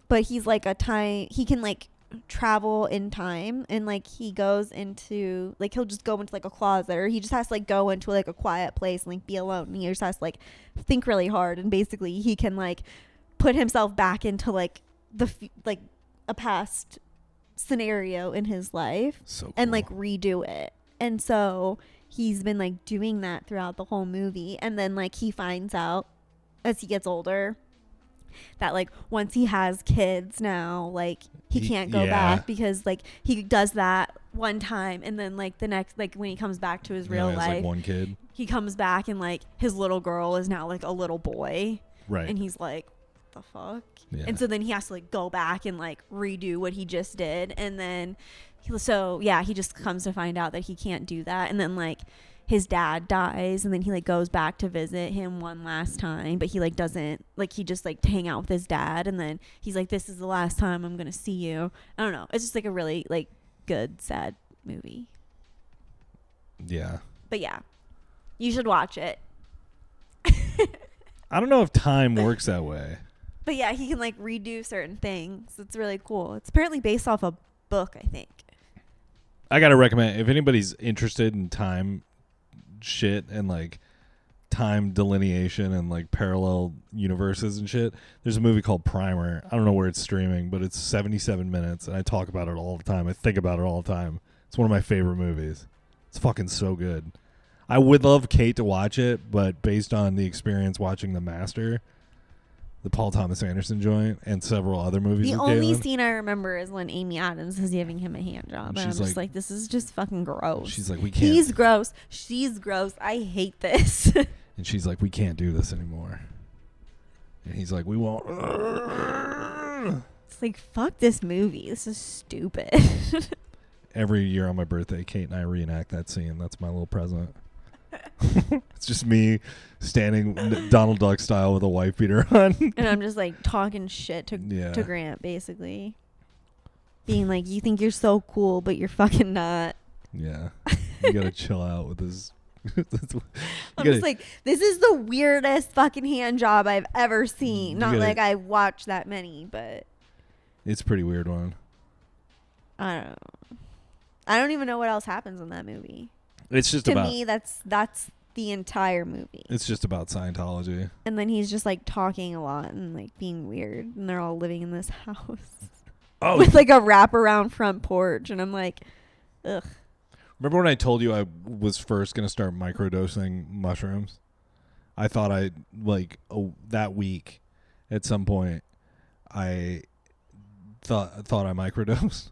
But he's like he can like travel in time, and like he goes into like he'll just go into like a closet, or he just has to like go into like a quiet place and like be alone, and he just has to like think really hard, and basically he can like put himself back into like like a past scenario in his life, so cool. And like redo it. And so he's been like doing that throughout the whole movie, and then like he finds out as he gets older that like once he has kids now, like he can't go back, because like he does that one time, and then like the next, like when he comes back to his real life, like one kid, he comes back and like his little girl is now like a little boy, right? And he's like, the fuck? Yeah. And so then he has to like go back and like redo what he just did, and then he just comes to find out that he can't do that, and then like his dad dies, and then he like goes back to visit him one last time, but he like doesn't, like he just like hang out with his dad, and then he's like, this is the last time I'm gonna see you. I don't know, it's just like a really like good sad movie. Yeah, but yeah, you should watch it. I don't know if time works that way, but yeah, he can like redo certain things. It's really cool. It's apparently based off a book, I think. I gotta recommend, if anybody's interested in time shit and like time delineation and like parallel universes and shit, there's a movie called Primer. I don't know where it's streaming, but it's 77 minutes, and I talk about it all the time. I think about it all the time. It's one of my favorite movies. It's fucking so good. I would love Kate to watch it, but based on the experience watching The Master, the Paul Thomas Anderson joint, and several other movies. The only scene I remember is when Amy Adams is giving him a hand job, and I'm just like, this is just fucking gross. She's like, we can't. He's gross. She's gross. I hate this. And she's like, we can't do this anymore. And he's like, we won't. It's like, fuck this movie. This is stupid. Every year on my birthday, Kate and I reenact that scene. That's my little present. It's just me standing Donald Duck style with a wife beater on, and I'm just like talking shit to Grant, basically being like, you think you're so cool, but you're fucking not. Yeah, you gotta chill out with this. I'm just like, this is the weirdest fucking hand job I've ever seen. Not like I watched that many, but it's a pretty weird one. I don't know. I don't even know what else happens in that movie. It's just to me, that's the entire movie. It's just about Scientology. And then he's just like talking a lot and like being weird, and they're all living in this house with like a wraparound front porch, and I'm like, ugh. Remember when I told you I was first gonna start microdosing mushrooms? I thought that week at some point I thought I microdosed.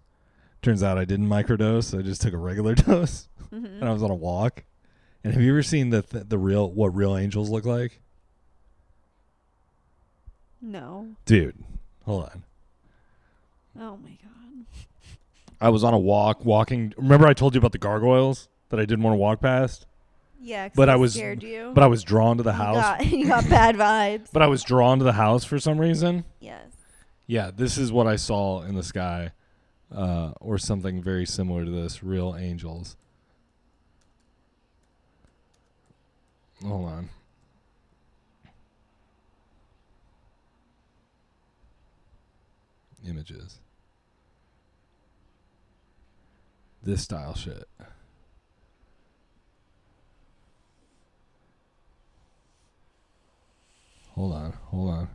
Turns out I didn't microdose. I just took a regular dose. And I was on a walk. And have you ever seen what real angels look like? No. Dude, hold on. Oh my god. I was on a walking. Remember I told you about the gargoyles that I didn't want to walk past? Yeah, but I was scared you. But I was drawn to the house. You got bad vibes. But I was drawn to the house for some reason. Yes. Yeah, this is what I saw in the sky. Or something very similar to this. Real angels. Hold on. Images. This style shit. Hold on.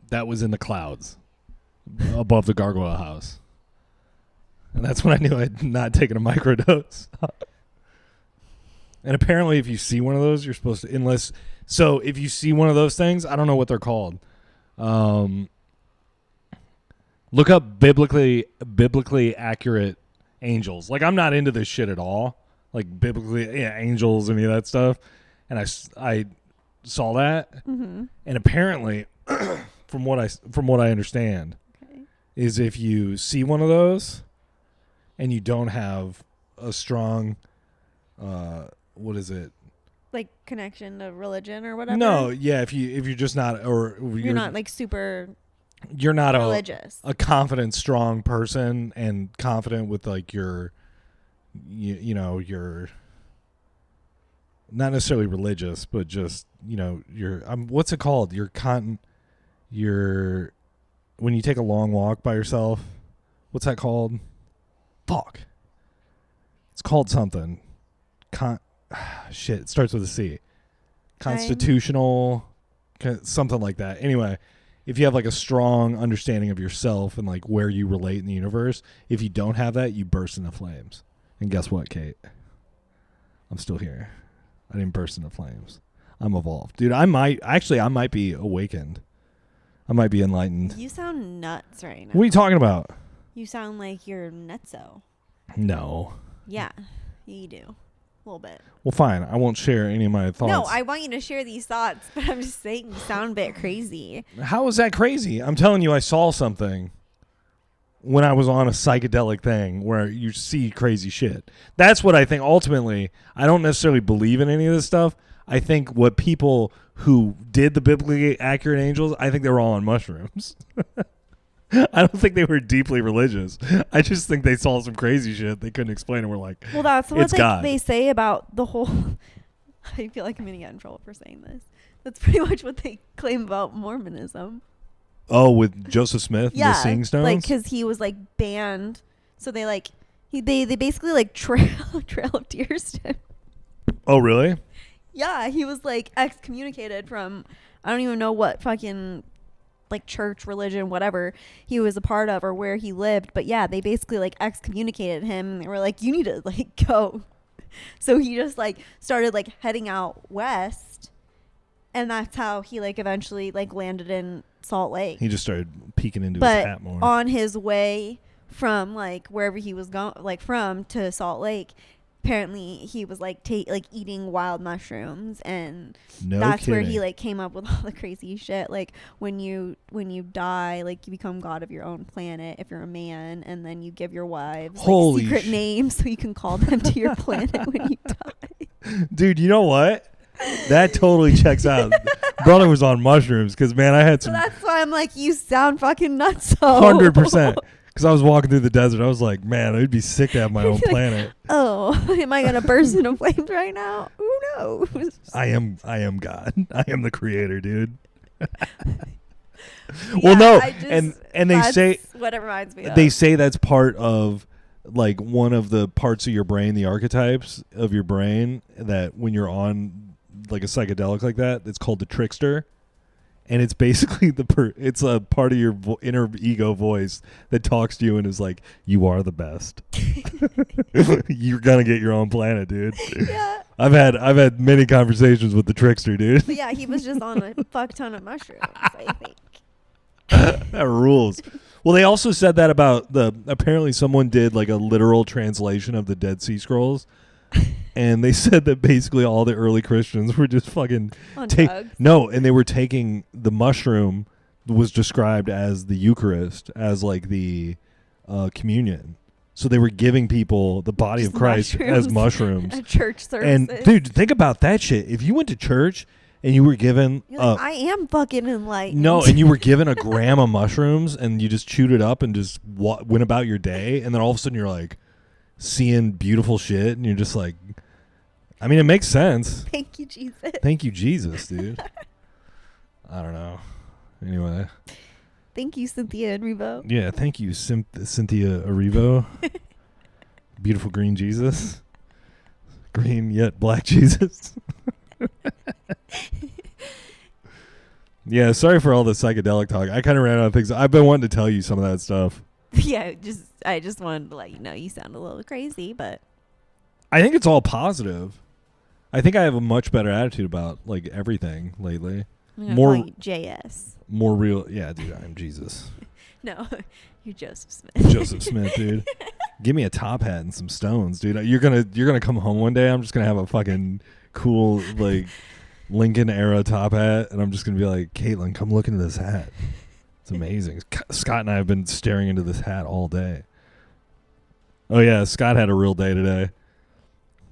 That was in the clouds above the gargoyle house. And that's when I knew I'd not taken a microdose. And apparently if you see one of those, you're supposed to, so if you see one of those things, I don't know what they're called. Look up biblically accurate angels. Like, I'm not into this shit at all. Like biblically, angels, any of that stuff. And I saw that. Mm-hmm. And apparently from what I understand, is if you see one of those and you don't have a strong, like connection to religion or whatever. No, yeah, if you're just not, or you're not like super you're not religious, a confident, strong person, and confident with like your, you know, your, not necessarily religious, but just, you know, your what's it called? Your when you take a long walk by yourself, what's that called? Fuck. It's called something. Shit, it starts with a C. Constitutional, something like that. Anyway, if you have like a strong understanding of yourself and like where you relate in the universe, if you don't have that, you burst into flames. And guess what, Kate? I'm still here. I didn't burst into flames. I'm evolved. Dude, I might be awakened. I might be enlightened. You sound nuts right now. What are you talking about? You sound like you're nutso. No. Yeah, you do. A little bit. Well, fine. I won't share any of my thoughts. No, I want you to share these thoughts, but I'm just saying you sound a bit crazy. How is that crazy? I'm telling you, I saw something when I was on a psychedelic thing where you see crazy shit. That's what I think. Ultimately, I don't necessarily believe in any of this stuff. I think what people who did the biblically accurate angels, I think they were all on mushrooms. I don't think they were deeply religious. I just think they saw some crazy shit they couldn't explain, and we're like, well, that's what they say about the whole. I feel like I'm gonna get in trouble for saying this. That's pretty much what they claim about Mormonism. Oh, with Joseph Smith, yeah, and the Seeing Stones, like because he was like banned, so they like they basically like trail of tears to him. Oh, really? Yeah, he was like excommunicated from I don't even know what fucking like church, religion, whatever he was a part of or where he lived, but yeah, they basically like excommunicated him and they were like, you need to like go. So he just like started like heading out west, and that's how he like eventually like landed in Salt Lake. He just started peeking into his hat more. On his way from like wherever he was going like from to Salt Lake, apparently he was like like eating wild mushrooms, and that's where he like came up with all the crazy shit, like when you die, like you become god of your own planet if you're a man, and then you give your wives like secret names so you can call them to your planet when you die. Dude, you know what, that totally checks out. Brother was on mushrooms, because man, I had some. So that's why I'm like, you sound fucking nuts. 100%. Because I was walking through the desert. I was like, man, it would be sick to have my own planet. Oh, am I going to burst into flames right now? Who knows? I am God. I am the creator, dude. Well, no. And they say. What it reminds me of. They say that's part of, like, one of the parts of your brain, the archetypes of your brain, that when you're on, like, a psychedelic like that, it's called the trickster. And it's basically it's a part of your inner ego voice that talks to you and is like, you are the best. You're gonna get your own planet, dude. Yeah. I've had many conversations with the trickster, dude. But yeah, he was just on a fuck ton of mushrooms, I think. That rules. Well, they also said that about apparently someone did like a literal translation of the Dead Sea Scrolls. And they said that basically all the early Christians were just fucking no, and they were taking the mushroom was described as the Eucharist, as like the communion. So they were giving people the body just of Christ as mushrooms. At church services. And dude, think about that shit. If you went to church and you were given like, I am fucking enlightened. No, and you were given a gram of mushrooms and you just chewed it up and just went about your day, and then all of a sudden you're like seeing beautiful shit, and you're just like, I mean, it makes sense. Thank you, Jesus. Thank you, Jesus, dude. I don't know. Anyway. Thank you, Cynthia Erivo. Yeah, thank you, Cynthia Erivo. Beautiful green Jesus. Green yet black Jesus. Yeah, sorry for all the psychedelic talk. I kind of ran out of things. I've been wanting to tell you some of that stuff. Yeah, I just wanted to let you know you sound a little crazy, but I think it's all positive. I think I have a much better attitude about like everything lately. More JS. More real. Yeah, dude, I'm Jesus. No, you're Joseph Smith. Joseph Smith, dude. Give me a top hat and some stones, dude. You're gonna come home one day. I'm just gonna have a fucking cool like Lincoln era top hat, and I'm just gonna be like, Caitlin, come look into this hat. It's amazing. Scott and I have been staring into this hat all day. Oh yeah, Scott had a real day today.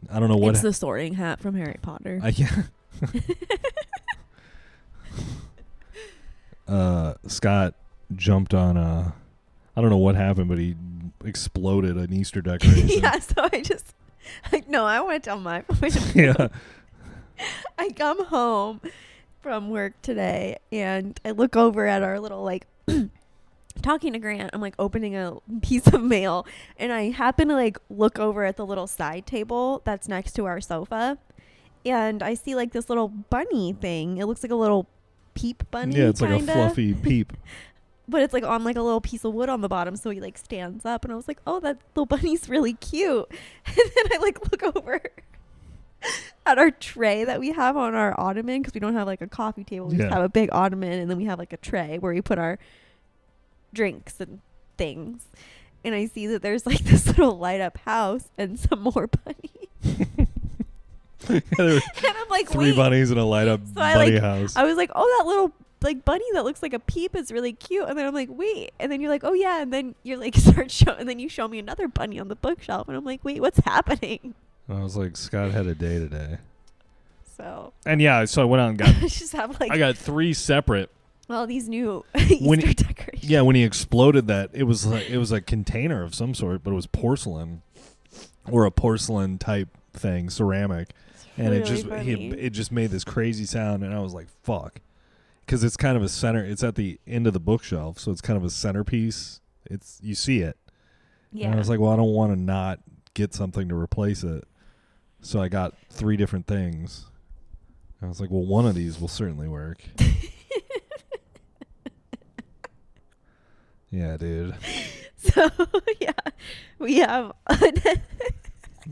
I don't know what. It's the sorting hat from Harry Potter. Yeah. Scott jumped on I don't know what happened, but he exploded an Easter decoration. Yeah, so I went on my point of Yeah. view. I come home from work today and I look over at our little like talking to Grant. I'm like opening a piece of mail and I happen to like look over at the little side table that's next to our sofa and I see like this little bunny thing. It looks like a little peep bunny. Yeah, it's kinda. like a fluffy peep. But it's like on like a little piece of wood on the bottom, so he like stands up and I was like, oh, that little bunny's really cute. And then I like look over at our tray that we have on our ottoman because we don't have like a coffee table. We just have a big ottoman and then we have like a tray where we put our drinks and things. And I see that there's like this little light up house and some more bunnies. Yeah, there were And I'm like, 3 wait. bunnies in a light up So bunny house. I was like, oh, that little like bunny that looks like a peep is really cute. And then I'm like, wait. And then you're like, oh yeah. And then you're like, and then you show me another bunny on the bookshelf. And I'm like, wait, what's happening? And I was like, Scott had a day today. So And yeah, so I went out and got I just have like I got 3 separate. well, these new When Easter decorations. Yeah, when he exploded that, it was a container of some sort, but it was porcelain or a porcelain type thing, ceramic. And Really it just made this crazy sound and I was like, fuck. Cuz it's kind of a center, it's at the end of the bookshelf, so it's kind of a centerpiece. You see it. Yeah. And I was like, well, I don't want to not get something to replace it. So I got 3 different things. And I was like, well, one of these will certainly work. Yeah, dude. So yeah, we have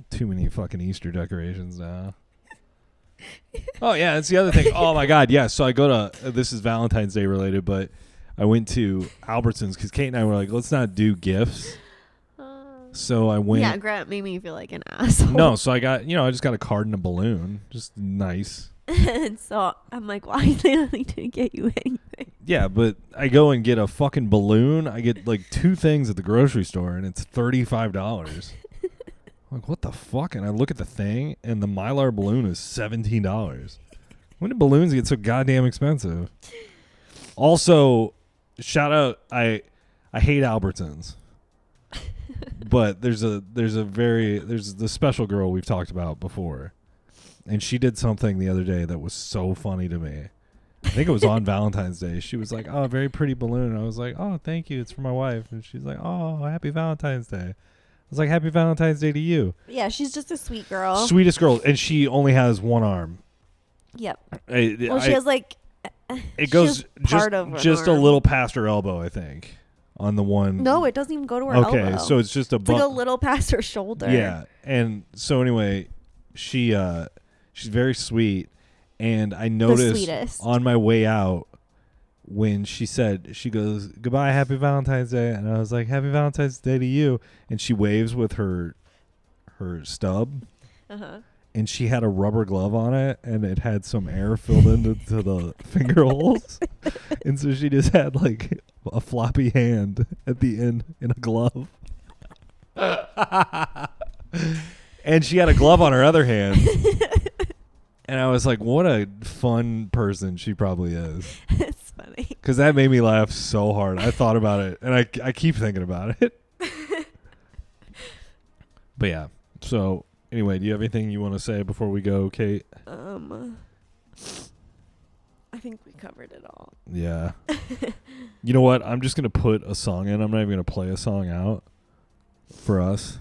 Too many fucking Easter decorations now. Oh, yeah, that's the other thing. Oh, my God, yeah. So I go to, this is Valentine's Day related, but I went to Albertsons because Kate and I were like, let's not do gifts. So I went. yeah, Grant made me feel like an asshole. No, so I just got a card and a balloon. Just nice. And so I'm like, why did they get you anything? Yeah, but I go and get a fucking balloon. I get like 2 things at the grocery store, and it's $35. I'm like, what the fuck? And I look at the thing, and the Mylar balloon is $17. When did balloons get so goddamn expensive? Also, shout out, I hate Albertsons. But there's the special girl we've talked about before. And she did something the other day that was so funny to me. I think it was on Valentine's Day. She was like, oh, a very pretty balloon. And I was like, oh, thank you. It's for my wife. And she's like, oh, happy Valentine's Day. I was like, happy Valentine's Day to you. Yeah, she's just a sweet girl. Sweetest girl. And she only has one arm. Yep. She has like it goes part of an just a arm. little past her elbow, I think, on the one. No, it doesn't even go to her elbow. Okay, so it's just a it's like a little past her shoulder. Yeah, and so anyway, she's very sweet, and I noticed sweetest. on my way out when she goes, goodbye, happy Valentine's Day, and I was like, happy Valentine's Day to you, and she waves with her stub. Uh-huh. And she had a rubber glove on it, and it had some air filled into the finger holes. And so she just had like a floppy hand at the end in a glove. And she had a glove on her other hand. And I was like, what a fun person she probably is. It's funny. Because that made me laugh so hard. I thought about it, and I keep thinking about it. But yeah, so... Anyway, do you have anything you want to say before we go, Kate? I think we covered it all. Yeah. You know what? I'm just going to put a song in. I'm not even going to play a song out for us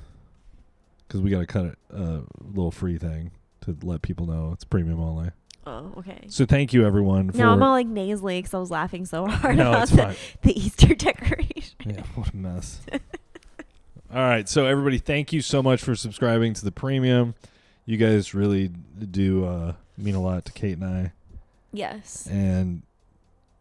because we got to cut it a little free thing to let people know it's premium only. Oh, okay. So thank you, everyone. Now I'm all like nasally because I was laughing so hard No, about it's fine. the Easter decoration. Yeah, what a mess. All right, so everybody, thank you so much for subscribing to the premium. You guys really do mean a lot to Kate and I. Yes. And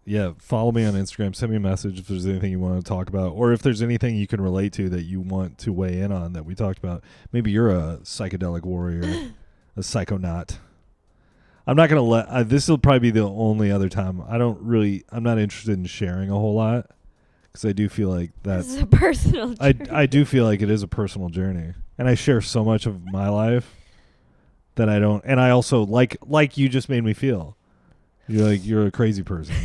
yeah, follow me on Instagram. Send me a message if there's anything you want to talk about, or if there's anything you can relate to that you want to weigh in on that we talked about. Maybe you're a psychedelic warrior, a psychonaut. I'm not going to let... this will probably be the only other time. I'm not interested in sharing a whole lot. Because I do feel like that's... This is a personal journey. I do feel like it is a personal journey. And I share so much of my life that I don't, and I also like you just made me feel. You're like, you're a crazy person.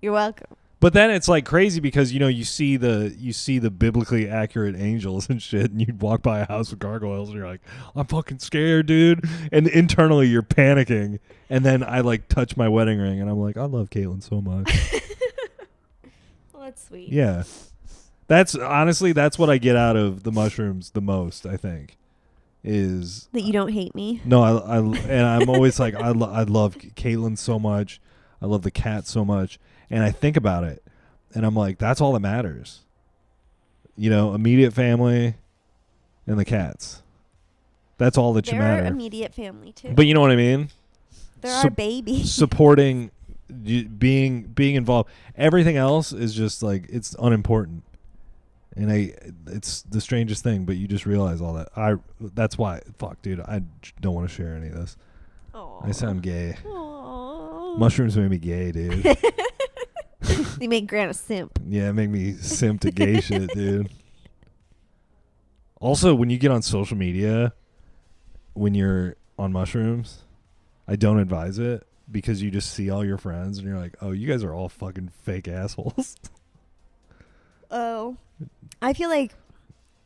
You're welcome. But then it's like crazy because you see the biblically accurate angels and shit, and you'd walk by a house with gargoyles and you're like, I'm fucking scared, dude. And internally you're panicking. And then I like touch my wedding ring and I'm like, I love Caitlin so much. Well, that's sweet. Yeah. That's honestly, that's what I get out of the mushrooms the most, I think, is That you don't hate me. no, and I'm always like, I love Caitlin so much. I love the cat so much. And I think about it, and I'm like, that's all that matters. Immediate family and the cats. That's all that should They're matter. immediate family, too. But you know what I mean? They're our baby. Supporting, being involved. Everything else is just like, it's unimportant. And it's the strangest thing, but you just realize all that. That's why, fuck, dude, I don't want to share any of this. Aww. I sound gay. Aww. Mushrooms made me gay, dude. They make Grant a simp. Yeah, it make me simp to gay shit, dude. Also, when you get on social media, when you're on mushrooms, I don't advise it because you just see all your friends and you're like, oh, you guys are all fucking fake assholes. Oh. I feel like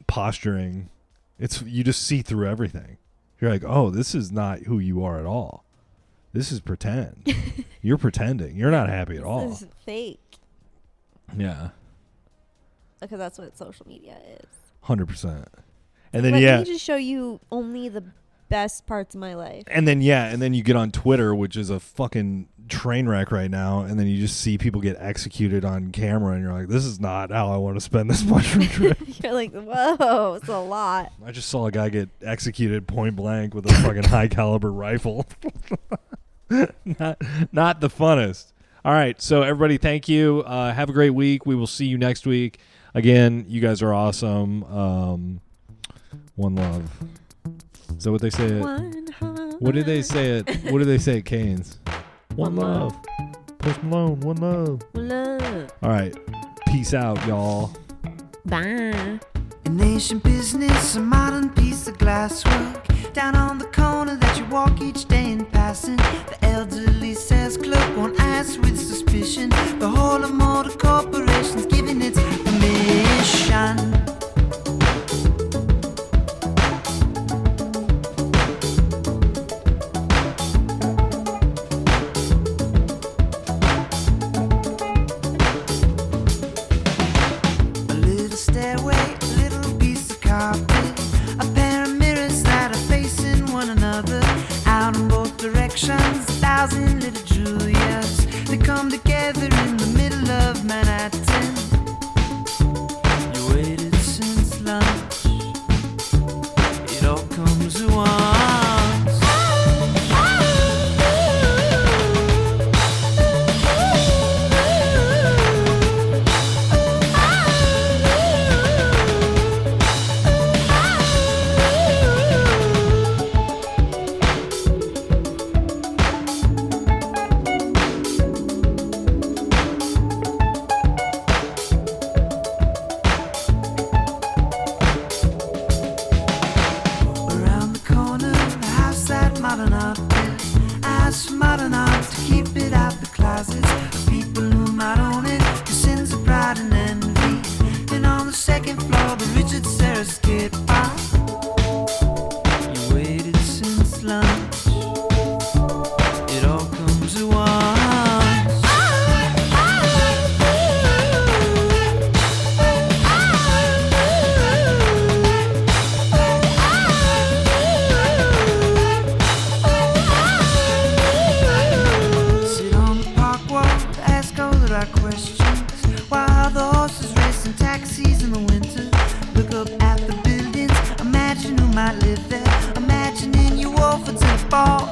Posturing. You just see through everything. You're like, oh, this is not who you are at all. This is pretend. You're pretending. You're not happy at all. this is fake. Yeah. Because that's what social media is. 100%. And then, Let me just show you only the best parts of my life. And then you get on Twitter, which is a fucking train wreck right now, and then you just see people get executed on camera, and you're like, this is not how I want to spend this mushroom trip. You're like, whoa, it's a lot. I just saw a guy get executed point blank with a fucking high caliber rifle. Not the funnest. All right, so everybody, thank you. Have a great week. We will see you next week. Again, you guys are awesome. One love. Is that what they say? What did they say at Cane's? One love. Post Malone, one love. Love. All right. Peace out, y'all. Bye. An ancient business, a modern piece of glasswork. Down on the corner that you walk each day in passing. The elderly says, clerk won't ask with suspicion. The whole of motor corporation's giving its permission. Thousand little Julias, they come together in the middle of Manhattan. You waited since lunch, it all comes at once. Modern art, ask modern art to keep it out the closets of people who might own it, cause sins of pride and envy. Then on the second floor, the Richard Serra skip bar. You waited since lunch, it all comes at once. Questions while the horses race in taxis in the winter. Look up at the buildings, imagine who might live there. Imagining you Wolford in the ball.